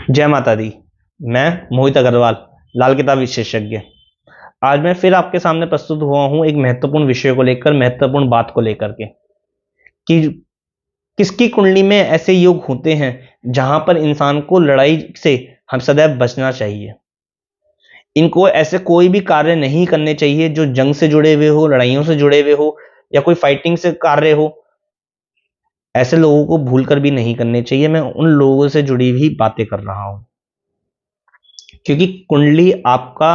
जय माता दी। मैं मोहित अग्रवाल, लाल किताब विशेषज्ञ। आज मैं फिर आपके सामने प्रस्तुत हुआ हूं एक महत्वपूर्ण विषय को लेकर, महत्वपूर्ण बात को लेकर के कि किसकी कुंडली में ऐसे योग होते हैं जहां पर इंसान को लड़ाई से हम सदैव बचना चाहिए। इनको ऐसे कोई भी कार्य नहीं करने चाहिए जो जंग से जुड़े हुए हो, लड़ाइयों से जुड़े हुए हो या कोई फाइटिंग से कार्य हो। ऐसे लोगों को भूलकर भी नहीं करने चाहिए। मैं उन लोगों से जुड़ी हुई बातें कर रहा हूं, क्योंकि कुंडली आपका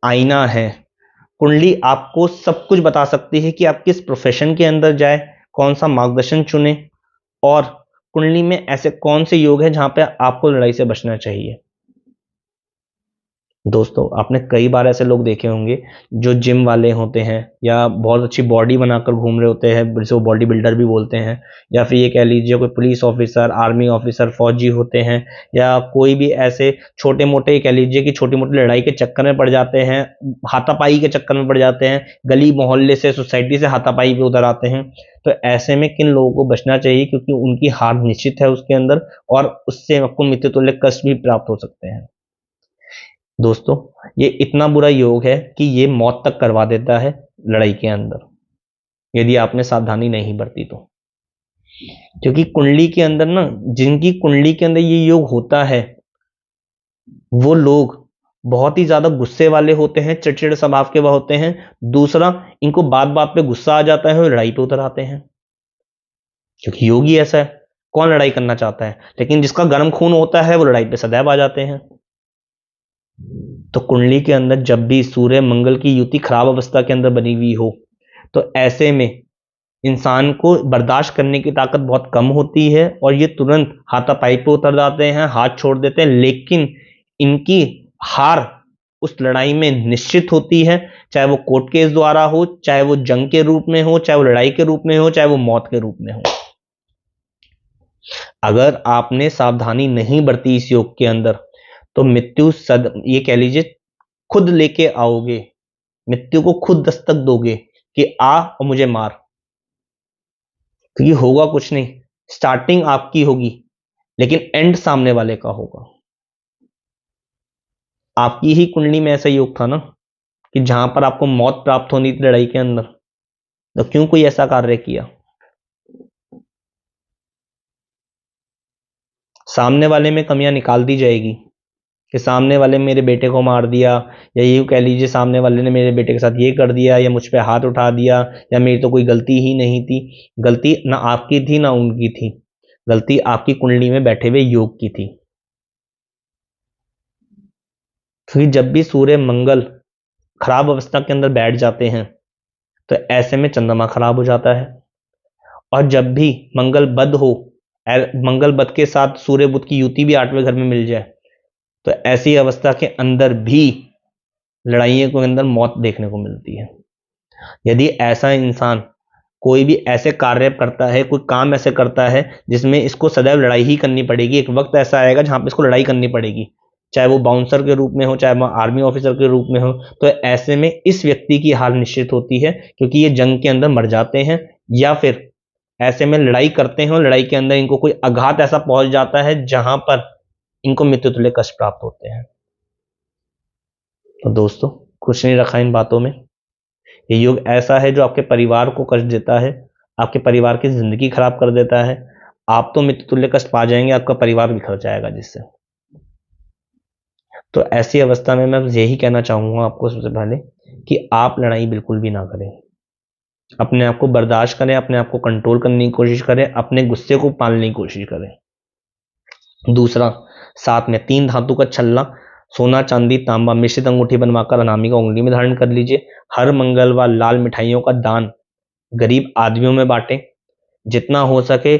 आईना है। कुंडली आपको सब कुछ बता सकती है कि आप किस प्रोफेशन के अंदर जाए, कौन सा मार्गदर्शन चुने, और कुंडली में ऐसे कौन से योग हैं जहां पे आपको लड़ाई से बचना चाहिए। दोस्तों, आपने कई बार ऐसे लोग देखे होंगे जो जिम वाले होते हैं या बहुत अच्छी बॉडी बनाकर घूम रहे होते हैं, जिसे बॉडी बिल्डर भी बोलते हैं, या फिर ये कह लीजिए कोई पुलिस ऑफिसर, आर्मी ऑफिसर, फौजी होते हैं, या कोई भी ऐसे छोटे मोटे कह लीजिए कि छोटी मोटी लड़ाई के चक्कर में पड़ जाते हैं, हाथापाई के चक्कर में पड़ जाते हैं, गली मोहल्ले से, सोसाइटी से हाथापाई पे उतर आते हैं। तो ऐसे में किन लोगों को बचना चाहिए, क्योंकि उनकी हार निश्चित है उसके अंदर, और उससे आपको मृत्यु तुल्य कष्ट भी प्राप्त हो सकते हैं। दोस्तों, ये इतना बुरा योग है कि ये मौत तक करवा देता है लड़ाई के अंदर, यदि आपने सावधानी नहीं बरती तो। क्योंकि कुंडली के अंदर ना, जिनकी कुंडली के अंदर ये योग होता है, वो लोग बहुत ही ज्यादा गुस्से वाले होते हैं, चिड़चिड़ स्वभाव के होते हैं। दूसरा, इनको बात बात पे गुस्सा आ जाता है और लड़ाई पे उतर आते हैं, क्योंकि योग ही ऐसा है। कौन लड़ाई करना चाहता है, लेकिन जिसका गर्म खून होता है वो लड़ाई पे सदैव आ जाते हैं। तो कुंडली के अंदर जब भी सूर्य मंगल की युति खराब अवस्था के अंदर बनी हुई हो, तो ऐसे में इंसान को बर्दाश्त करने की ताकत बहुत कम होती है और ये तुरंत हाथापाई पे उतर जाते हैं, हाथ छोड़ देते हैं। लेकिन इनकी हार उस लड़ाई में निश्चित होती है, चाहे वो कोर्ट केस द्वारा हो, चाहे वो जंग के रूप में हो, चाहे वो लड़ाई के रूप में हो, चाहे वो मौत के रूप में हो। अगर आपने सावधानी नहीं बरती इस योग के अंदर, तो मृत्यु ये कह लीजिए खुद लेके आओगे। मृत्यु को खुद दस्तक दोगे कि आ और मुझे मार। क्योंकि होगा कुछ नहीं, स्टार्टिंग आपकी होगी लेकिन एंड सामने वाले का होगा। आपकी ही कुंडली में ऐसा योग था ना कि जहां पर आपको मौत प्राप्त होनी थी लड़ाई के अंदर, तो क्यों कोई ऐसा कार्य किया? सामने वाले में कमियां निकाल दी जाएगी कि सामने वाले मेरे बेटे को मार दिया, या ये कह लीजिए सामने वाले ने मेरे बेटे के साथ ये कर दिया, या मुझ पे हाथ उठा दिया, या मेरी तो कोई गलती ही नहीं थी। गलती ना आपकी थी ना उनकी थी, गलती आपकी कुंडली में बैठे हुए योग की थी। क्योंकि जब भी सूर्य मंगल खराब अवस्था के अंदर बैठ जाते हैं, तो ऐसे में चंद्रमा खराब हो जाता है। और जब भी मंगल बद हो, मंगल बद के साथ सूर्य बुध की युति भी 8वें घर में मिल जाए, तो ऐसी अवस्था के अंदर भी लड़ाइयों के अंदर मौत देखने को मिलती है। यदि ऐसा इंसान कोई भी ऐसे कार्य करता है, कोई काम ऐसे करता है जिसमें इसको सदैव लड़ाई ही करनी पड़ेगी, एक वक्त ऐसा आएगा जहां पे इसको लड़ाई करनी पड़ेगी, चाहे वो बाउंसर के रूप में हो, चाहे वो आर्मी ऑफिसर के रूप में हो, तो ऐसे में इस व्यक्ति की हार निश्चित होती है, क्योंकि ये जंग के अंदर मर जाते हैं, या फिर ऐसे में लड़ाई करते हैं और लड़ाई के अंदर इनको कोई आघात ऐसा पहुंच जाता है जहां पर इनको मृत्यु तुल्य कष्ट प्राप्त होते हैं। तो दोस्तों, कुछ नहीं रखा इन बातों में। ये योग ऐसा है जो आपके परिवार को कष्ट देता है, आपके परिवार की जिंदगी खराब कर देता है। आप तो मृत्यु तुल्य कष्ट पा जाएंगे, आपका परिवार बिखर जाएगा जिससे। तो ऐसी अवस्था में मैं यही कहना चाहूंगा आपको सबसे पहले कि आप लड़ाई बिल्कुल भी ना करें। अपने आप को बर्दाश्त करें, अपने आप को कंट्रोल करने की कोशिश करें, अपने गुस्से को पालने की कोशिश करें। दूसरा, साथ में 3 धातु का छल्ला, सोना, चांदी, तांबा मिश्रित अंगूठी बनवाकर अनामिका उंगली में धारण कर लीजिए। हर मंगलवार लाल मिठाइयों का दान गरीब आदमियों में बांटें। जितना हो सके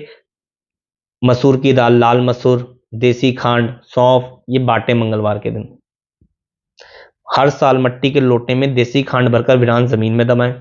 मसूर की दाल, लाल मसूर, देसी खांड, सौंफ, ये बांटे मंगलवार के दिन। हर साल मट्टी के लोटे में देसी खांड भरकर वीरान जमीन में दबाएं।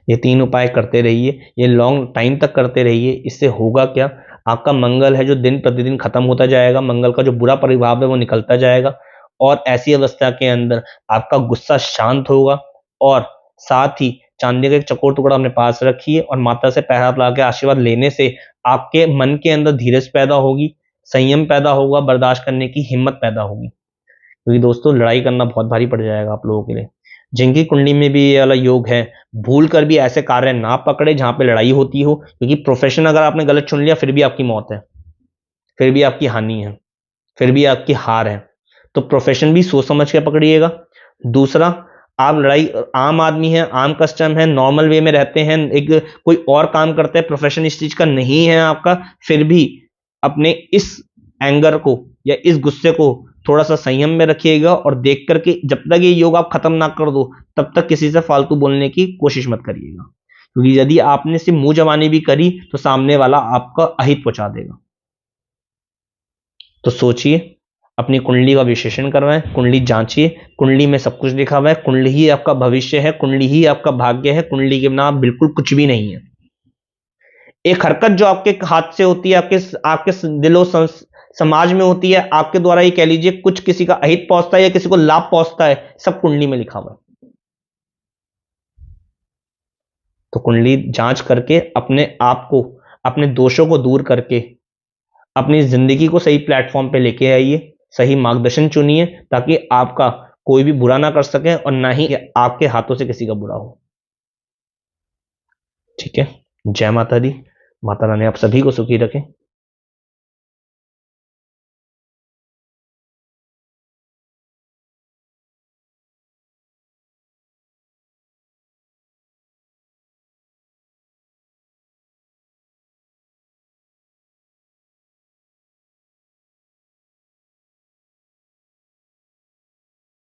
ये 3 उपाय करते रहिए, ये लॉन्ग टाइम तक करते रहिए। इससे होगा क्या, आपका मंगल है जो दिन प्रतिदिन खत्म होता जाएगा, मंगल का जो बुरा प्रभाव है वो निकलता जाएगा, और ऐसी अवस्था के अंदर आपका गुस्सा शांत होगा। और साथ ही चांदी का एक चकोर टुकड़ा अपने पास रखिए और माता से पैर हाथ लगा के आशीर्वाद लेने से आपके मन के अंदर धीरज पैदा होगी। संयम पैदा होगा, बर्दाश्त करने की हिम्मत पैदा होगी। क्योंकि दोस्तों लड़ाई करना बहुत भारी पड़ जाएगा आप लोगों के लिए। जिनकी कुंडली में भी ये वाला योग है, भूल कर भी ऐसे कार्य ना पकड़े जहां पे लड़ाई होती हो, क्योंकि प्रोफेशन अगर आपने गलत चुन लिया फिर भी आपकी मौत है, फिर भी आपकी हानि है, फिर भी आपकी हार है। तो प्रोफेशन भी सोच समझ के पकड़िएगा। दूसरा, आप लड़ाई, आम आदमी है, आम कस्टम है, नॉर्मल वे में रहते हैं, एक कोई और काम करते हैं, प्रोफेशन इस चीज का नहीं है आपका, फिर भी अपने इस एंगर को या इस गुस्से को थोड़ा सा संयम में रखिएगा और देख करके जब तक ये योग आप खत्म ना कर दो तब तक किसी से फालतू बोलने की कोशिश मत करिएगा, क्योंकि यदि आपने सिर्फ मुंह जबानी भी करी तो सामने वाला आपका अहित पहुंचा देगा। तो सोचिए, अपनी कुंडली का विश्लेषण करवाएं, कुंडली जांचिए, कुंडली में सब कुछ लिखा हुआ है, कुंडली ही आपका भविष्य है, कुंडली ही आपका भाग्य है, कुंडली के बिना आप बिल्कुल कुछ भी नहीं है। एक हरकत जो आपके हाथ से होती है, आपके आपके दिलो समाज में होती है, आपके द्वारा ये कह लीजिए कुछ किसी का अहित पहुंचता है या किसी को लाभ पहुंचता है, सब कुंडली में लिखा हुआ है। तो कुंडली जांच करके अपने आप को, अपने दोषों को दूर करके अपनी जिंदगी को सही प्लेटफॉर्म पे लेके आइए, सही मार्गदर्शन चुनिए, ताकि आपका कोई भी बुरा ना कर सके और ना ही आपके हाथों से किसी का बुरा हो। ठीक है, जय माता दी। माता रानी आप सभी को सुखी रखें।